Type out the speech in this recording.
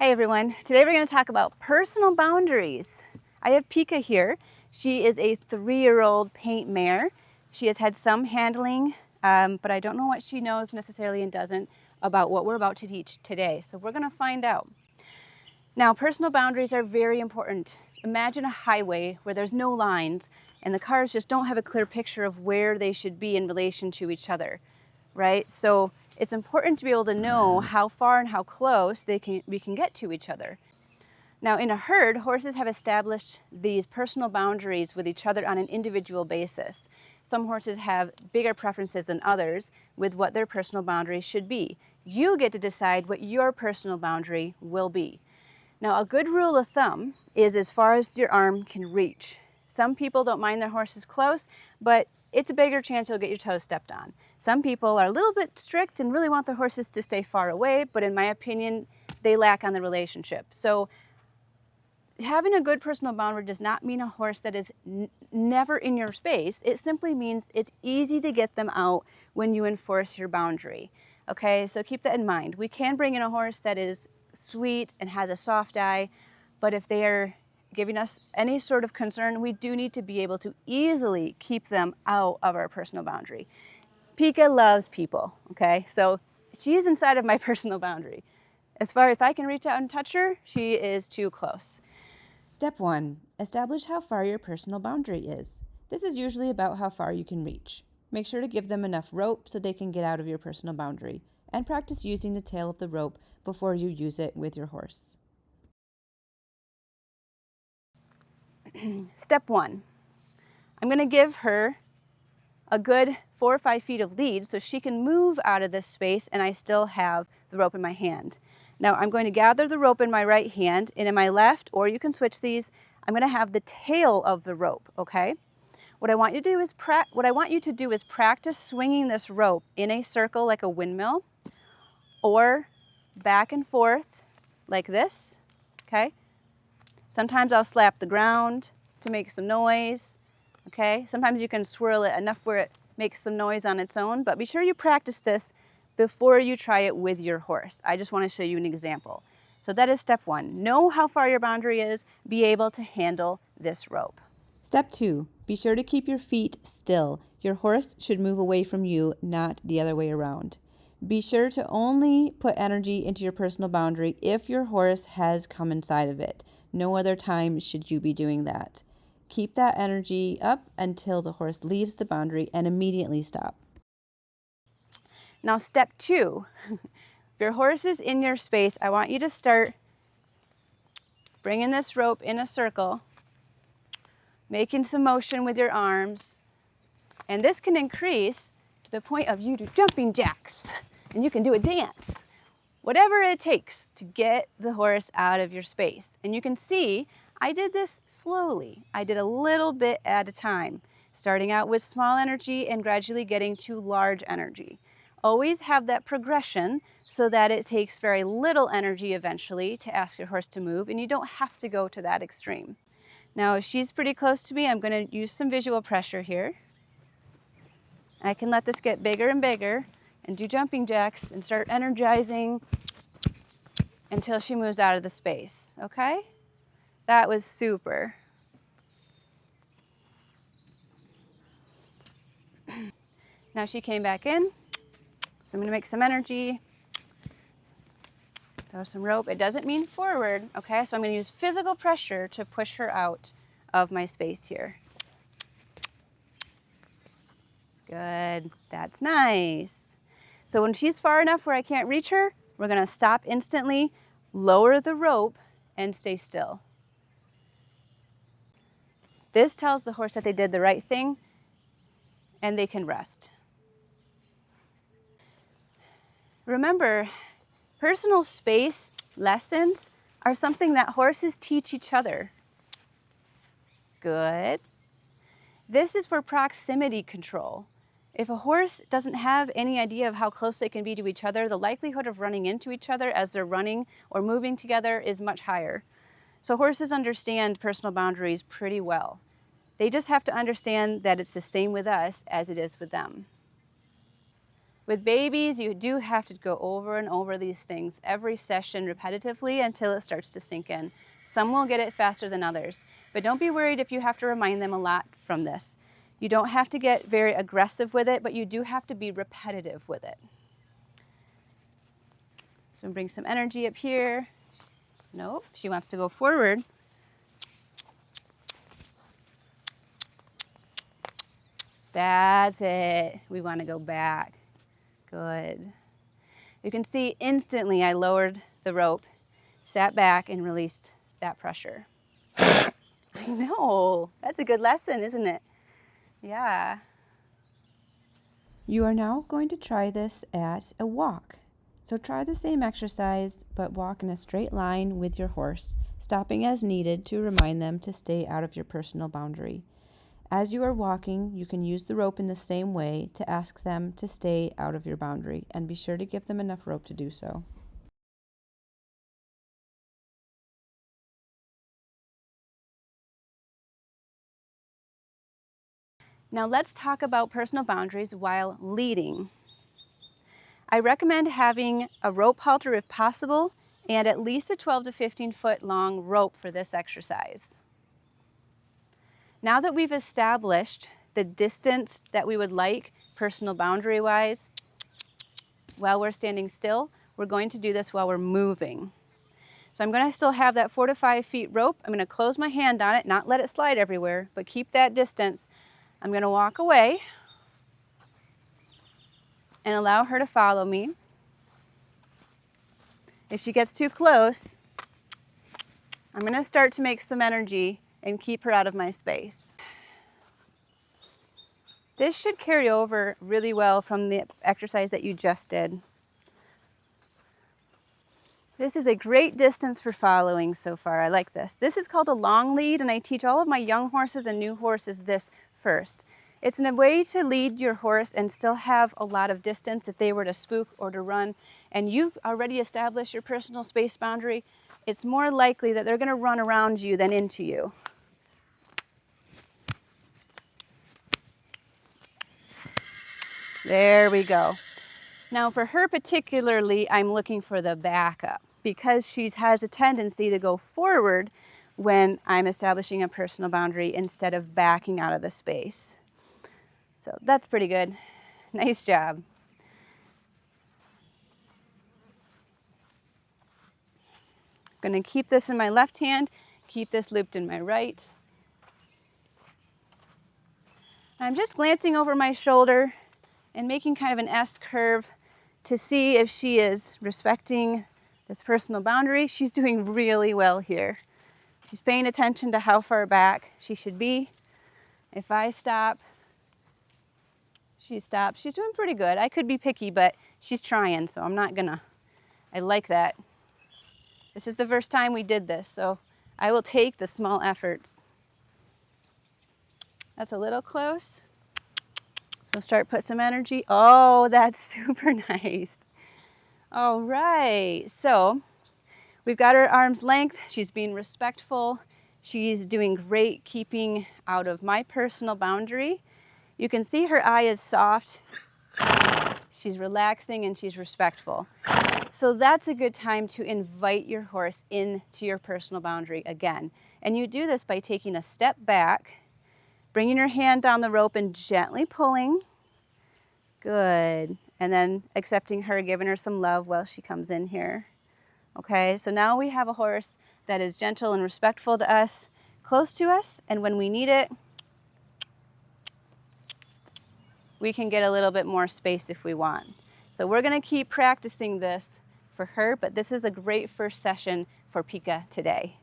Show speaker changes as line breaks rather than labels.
Hey everyone, today we're going to talk about personal boundaries. I have Pika here. She is a 3-year-old paint mare. She has had some handling, but I don't know what she knows necessarily and doesn't about what we're about to teach today. So we're going to find out. Now, personal boundaries are very important. Imagine a highway where there's no lines and the cars just don't have a clear picture of where they should be in relation to each other, right? So it's important to be able to know how far and how close we can get to each other. Now, in a herd, horses have established these personal boundaries with each other on an individual basis. Some horses have bigger preferences than others with what their personal boundaries should be. You get to decide what your personal boundary will be. Now, a good rule of thumb is as far as your arm can reach. Some people don't mind their horses close, but it's a bigger chance you'll get your toes stepped on. Some people are a little bit strict and really want their horses to stay far away, but in my opinion, they lack on the relationship. So having a good personal boundary does not mean a horse that is never in your space. It simply means it's easy to get them out when you enforce your boundary. Okay, so keep that in mind. We can bring in a horse that is sweet and has a soft eye, but if they are giving us any sort of concern, we do need to be able to easily keep them out of our personal boundary. Pika loves people, okay? So she's inside of my personal boundary. As far as if I can reach out and touch her, she is too close.
Step 1. Establish how far your personal boundary is. This is usually about how far you can reach. Make sure to give them enough rope so they can get out of your personal boundary, and practice using the tail of the rope before you use it with your horse.
Step 1. I'm going to give her a good 4 or 5 feet of lead so she can move out of this space and I still have the rope in my hand. Now I'm going to gather the rope in my right hand, and in my left, or you can switch these, I'm going to have the tail of the rope, okay? What I want you to do is practice swinging this rope in a circle like a windmill, or back and forth like this, okay? Sometimes I'll slap the ground to make some noise, okay? Sometimes you can swirl it enough where it makes some noise on its own, but be sure you practice this before you try it with your horse. I just want to show you an example. So that is step 1. Know how far your boundary is, be able to handle this rope.
Step 2. Be sure to keep your feet still. Your horse should move away from you, not the other way around. Be sure to only put energy into your personal boundary if your horse has come inside of it. No other time should you be doing that. Keep that energy up until the horse leaves the boundary and immediately stop.
Now step 2, if your horse is in your space, I want you to start bringing this rope in a circle, making some motion with your arms, and this can increase to the point of you do jumping jacks, and you can do a dance. Whatever it takes to get the horse out of your space. And you can see I did this slowly. I did a little bit at a time, starting out with small energy and gradually getting to large energy. Always have that progression so that it takes very little energy eventually to ask your horse to move, and you don't have to go to that extreme. Now, if she's pretty close to me, I'm going to use some visual pressure here. I can let this get bigger and bigger and do jumping jacks and start energizing until she moves out of the space, okay? That was super. Now she came back in, so I'm gonna make some energy, throw some rope. It doesn't mean forward, okay? So I'm gonna use physical pressure to push her out of my space here. Good, that's nice. So when she's far enough where I can't reach her, we're gonna stop instantly, lower the rope, and stay still. This tells the horse that they did the right thing and they can rest. Remember, personal space lessons are something that horses teach each other. Good. This is for proximity control. If a horse doesn't have any idea of how close they can be to each other, the likelihood of running into each other as they're running or moving together is much higher. So horses understand personal boundaries pretty well. They just have to understand that it's the same with us as it is with them. With babies, you do have to go over and over these things every session repetitively until it starts to sink in. Some will get it faster than others, but don't be worried if you have to remind them a lot from this. You don't have to get very aggressive with it, but you do have to be repetitive with it. So bring some energy up here. Nope, she wants to go forward. That's it. We want to go back. Good. You can see instantly I lowered the rope, sat back, and released that pressure. I know. That's a good lesson, isn't it? Yeah.
You are now going to try this at a walk. So try the same exercise, but walk in a straight line with your horse, stopping as needed to remind them to stay out of your personal boundary. As you are walking, you can use the rope in the same way to ask them to stay out of your boundary, and be sure to give them enough rope to do so.
Now let's talk about personal boundaries while leading. I recommend having a rope halter if possible, and at least a 12 to 15 foot long rope for this exercise. Now that we've established the distance that we would like personal boundary wise while we're standing still, we're going to do this while we're moving. So I'm going to still have that 4 to 5 feet rope. I'm going to close my hand on it, not let it slide everywhere, but keep that distance. I'm going to walk away and allow her to follow me. If she gets too close, I'm going to start to make some energy and keep her out of my space. This should carry over really well from the exercise that you just did. This is a great distance for following so far. I like this. This is called a long lead, and I teach all of my young horses and new horses this first. It's a way to lead your horse and still have a lot of distance if they were to spook or to run, and you've already established your personal space boundary. It's more likely that they're going to run around you than into you. There we go. Now for her particularly, I'm looking for the backup because she has a tendency to go forward when I'm establishing a personal boundary instead of backing out of the space. So that's pretty good. Nice job. I'm going to keep this in my left hand, keep this looped in my right. I'm just glancing over my shoulder and making kind of an S curve to see if she is respecting this personal boundary. She's doing really well here. She's paying attention to how far back she should be. If I stop, she stops. She's doing pretty good. I could be picky, but she's trying, so I'm not gonna. I like that. This is the first time we did this, so I will take the small efforts. That's a little close. We'll start put some energy. Oh, that's super nice. All right, so we've got her arm's length. She's being respectful. She's doing great keeping out of my personal boundary. You can see her eye is soft. She's relaxing and she's respectful. So that's a good time to invite your horse into your personal boundary again. And you do this by taking a step back, bringing your hand down the rope and gently pulling. Good. And then accepting her, giving her some love while she comes in here. Okay, so now we have a horse that is gentle and respectful to us, close to us, and when we need it, we can get a little bit more space if we want. So we're going to keep practicing this for her, but this is a great first session for Pika today.